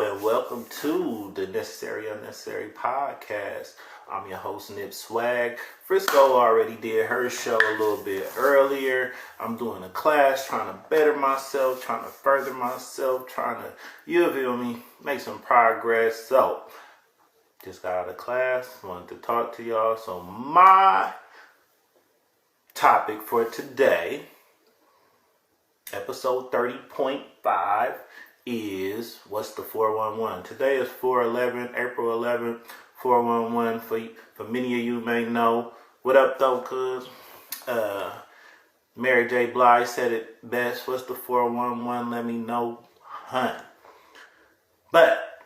and welcome to the Necessary Unnecessary podcast. I'm your host, Nip Swag. Frisco already did her show a little bit earlier. I'm doing a class, trying to better myself, trying to further myself, trying to, you feel me, make some progress. So, just got out of class, wanted to talk to y'all. So, my topic for today, episode 30.5, is what's the 411. Today is 4/11, April 11th, 411. For many of you may know. What up though, cuz? Mary J. Blige said it best. What's the 411? Let me know, hun. But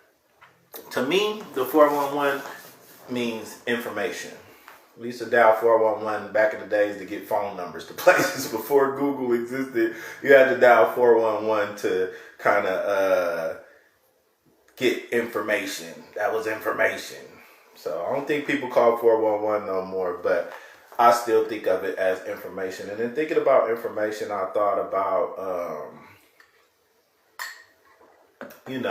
to me, the 411 means information. We used to dial 411 back in the days to get phone numbers to places before Google existed. You had to dial 411 to kind of get information. That was information. So I don't think people call 411 no more, but I still think of it as information. And then thinking about information, I thought about, we in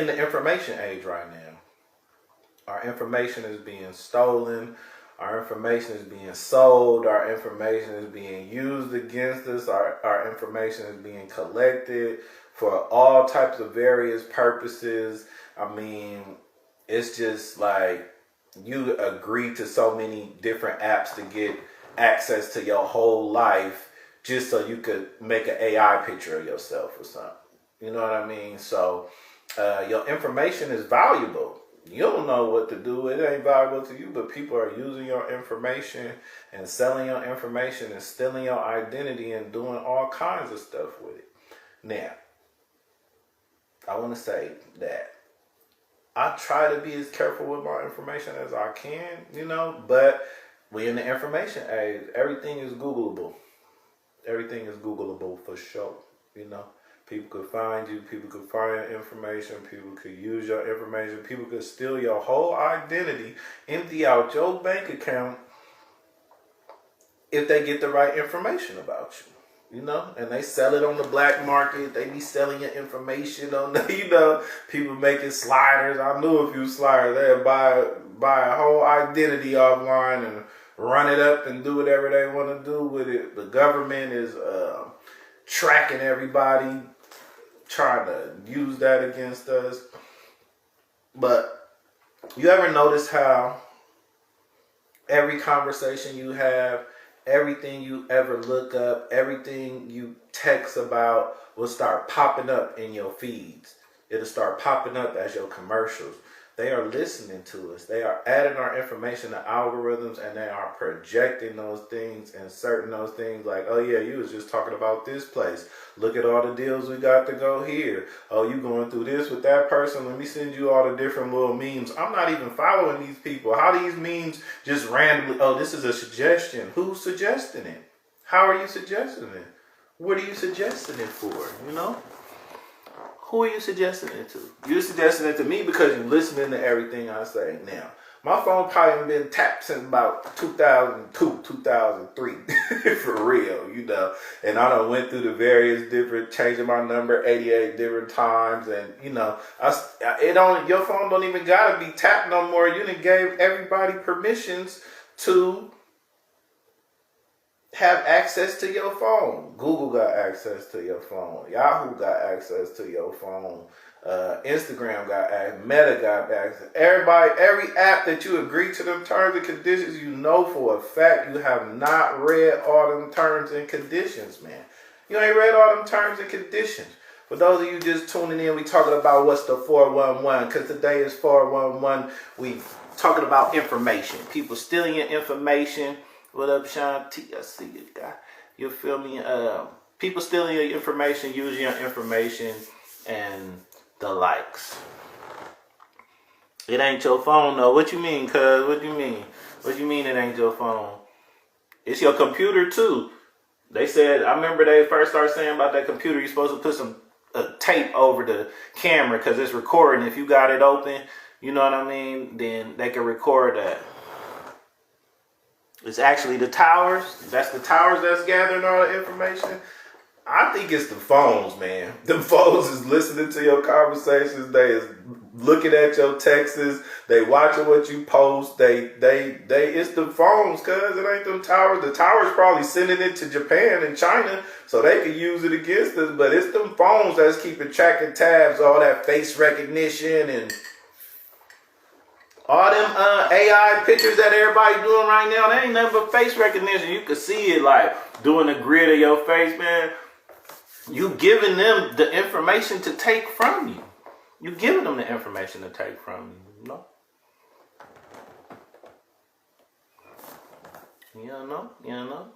the information age right now. Our information is being stolen. Our information is being sold. Our information is being used against us. Our information is being collected for all types of various purposes. I mean, it's just like you agree to so many different apps to get access to your whole life just so you could make an AI picture of yourself or something. You know what I mean? So your information is valuable. You don't know what to do. It ain't valuable to you, but people are using your information and selling your information and stealing your identity and doing all kinds of stuff with it. Now, I want to say that I try to be as careful with my information as I can, but we in the information age. Everything is Googleable. Everything is Googleable for sure, People could find you, people could find your information, people could use your information, people could steal your whole identity, empty out your bank account if they get the right information about you, and they sell it on the black market. They be selling your information on the, people making sliders. I knew a few sliders. They'd buy a whole identity offline and run it up and do whatever they want to do with it. The government is tracking everybody, trying to use that against us. But you ever notice how every conversation you have, everything you ever look up, everything you text about will start popping up in your feeds? It'll start popping up as your commercials. They are listening to us. They are adding our information to algorithms, and they are projecting those things, inserting those things like, oh yeah, you was just talking about this place. Look at all the deals we got to go here. Oh, you going through this with that person? Let me send you all the different little memes. I'm not even following these people. How these memes just randomly, oh, this is a suggestion. Who's suggesting it? How are you suggesting it? What are you suggesting it for, Who are you suggesting it to? You're suggesting it to me because you're listening to everything I say. Now, my phone probably hasn't been tapped since about 2002, 2003, for real, And I done went through the various different, changing my number 88 different times, and your phone don't even gotta be tapped no more. You done gave everybody permissions to have access to your phone. Google got access to your phone. Yahoo got access to your phone. Instagram got access. Meta got access. Everybody, every app that you agree to them terms and conditions, for a fact you have not read all them terms and conditions, man. You ain't read all them terms and conditions. For those of you just tuning in, we talking about what's the 411, because today is 411. We talking about information. People stealing your information. What up, Sean T? I see you, guy. You feel me? People stealing your information, using your information, and the likes. It ain't your phone, though. What you mean, cuz? What you mean? What you mean it ain't your phone? It's your computer, too. They said, I remember they first started saying about that computer, you're supposed to put some tape over the camera because it's recording. If you got it open, you know what I mean? Then they can record that. It's actually the towers. That's the towers that's gathering all the information. I think it's the phones, man. The phones is listening to your conversations. They is looking at your texts. They watching what you post. It's the phones, cuz it ain't them towers. The towers probably sending it to Japan and China so they can use it against us. But it's them phones that's keeping track and tabs, all that face recognition and all them AI pictures that everybody doing right now. They ain't nothing but face recognition. You can see it like doing a grid of your face, man. You giving them the information to take from you. You giving them the information to take from you. You know? You know.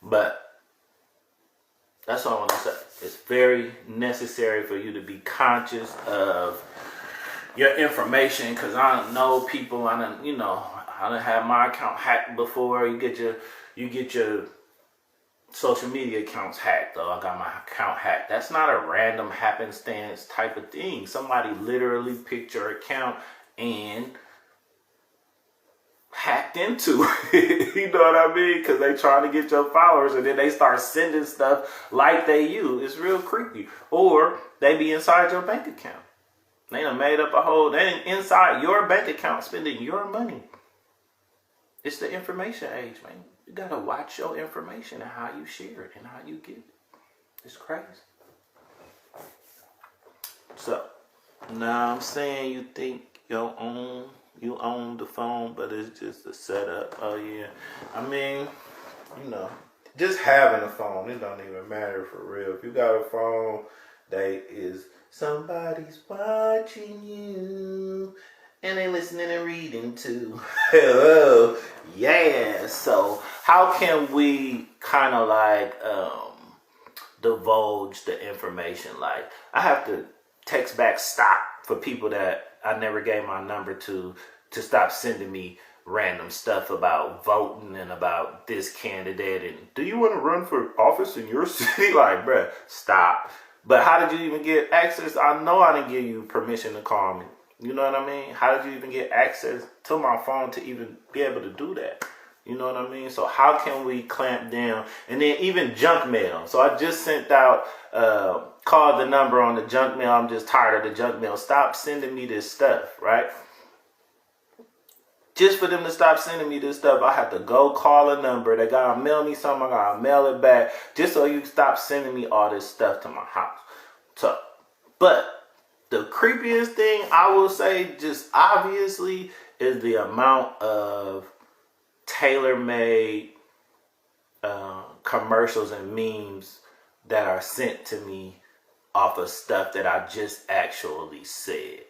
But that's all I want to say. It's very necessary for you to be conscious of your information, because I know people. I done had my account hacked before. You get your social media accounts hacked. Though I got my account hacked. That's not a random happenstance type of thing. Somebody literally picked your account and hacked into it. You know what I mean? Because they trying to get your followers, and then they start sending stuff like they you. It's real creepy. Or they be inside your bank account. They done made up they inside your bank account spending your money. It's the information age, man. You gotta watch your information and how you share it and how you give it. It's crazy. So, now I'm saying you think you own the phone, but it's just a setup. Oh yeah. I mean, just having a phone, it don't even matter for real. If you got a phone that is somebody's watching you and they listening and reading too. Hello. Yeah. So how can we kind of like divulge the information? Like I have to text back stop for people that I never gave my number to stop sending me random stuff about voting and about this candidate and do you want to run for office in your city? Like, bruh, stop. But how did you even get access? I know I didn't give you permission to call me. You know what I mean? How did you even get access to my phone to even be able to do that? You know what I mean? So how can we clamp down? And then even junk mail. So I just sent out, called the number on the junk mail. I'm just tired of the junk mail. Stop sending me this stuff, right? Just for them to stop sending me this stuff, I have to go call a number. They gotta mail me something. I gotta mail it back. Just so you stop sending me all this stuff to my house. So, but the creepiest thing I will say, just obviously, is the amount of tailor-made commercials and memes that are sent to me off of stuff that I just actually said.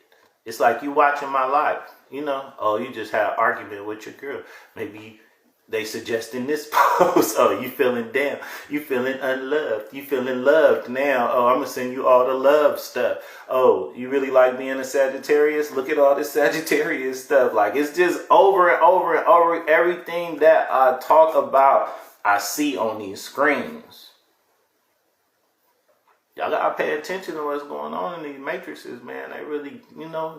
It's like you watching my life, Oh, you just had an argument with your girl. Maybe they suggesting this post. Oh, you feeling down. You feeling unloved. You feeling loved now. Oh, I'm going to send you all the love stuff. Oh, you really like being a Sagittarius? Look at all this Sagittarius stuff. Like, it's just over and over and over. Everything that I talk about, I see on these screens. Y'all gotta pay attention to what's going on in these matrices, man. They really,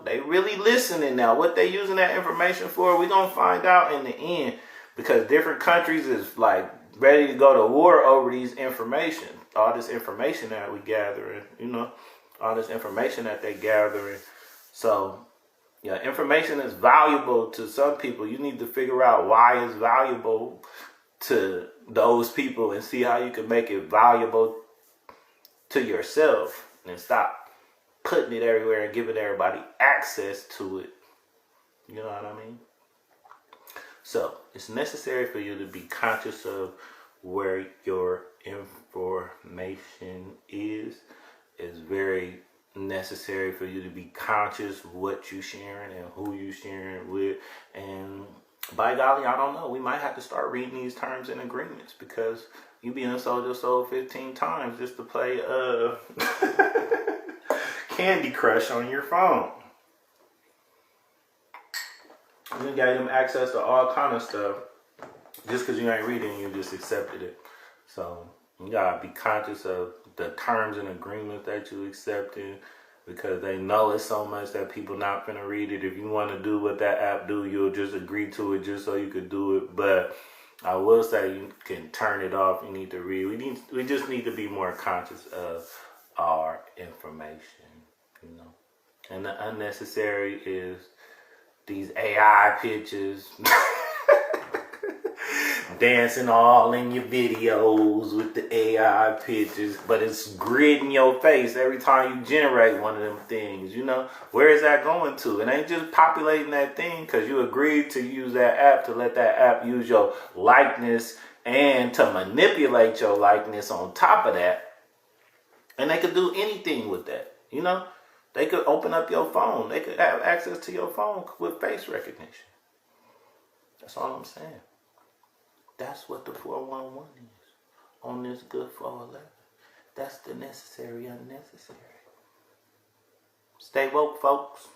they really listening now. What they using that information for, we gonna find out in the end. Because different countries is like ready to go to war over these information. All this information that we gathering, all this information that they gathering. So, yeah, information is valuable to some people. You need to figure out why it's valuable to those people and see how you can make it valuable to yourself and stop putting it everywhere and giving everybody access to it. You know what I mean? So it's necessary for you to be conscious of where your information is. It's very necessary for you to be conscious what you sharing and who you sharing with. And by golly, I don't know. We might have to start reading these terms and agreements because you being sold 15 times just to play Candy Crush on your phone. You gave them access to all kind of stuff. Just because you ain't reading, you just accepted it. So you gotta be conscious of the terms and agreements that you accepted, because they know it's so much that people not gonna read it. If you want to do what that app do, you'll just agree to it just so you could do it. But I will say you can turn it off. You need to read. We just need to be more conscious of our information, you know. And the unnecessary is these AI pictures. Dancing all in your videos with the AI pictures, but it's grid in your face every time you generate one of them things, you know? Where is that going to? It ain't just populating that thing because you agreed to use that app to let that app use your likeness and to manipulate your likeness on top of that. And they could do anything with that, you know? They could open up your phone. They could have access to your phone with face recognition. That's all I'm saying. That's what the 411 is on this good 411. That's the necessary unnecessary. Stay woke, folks.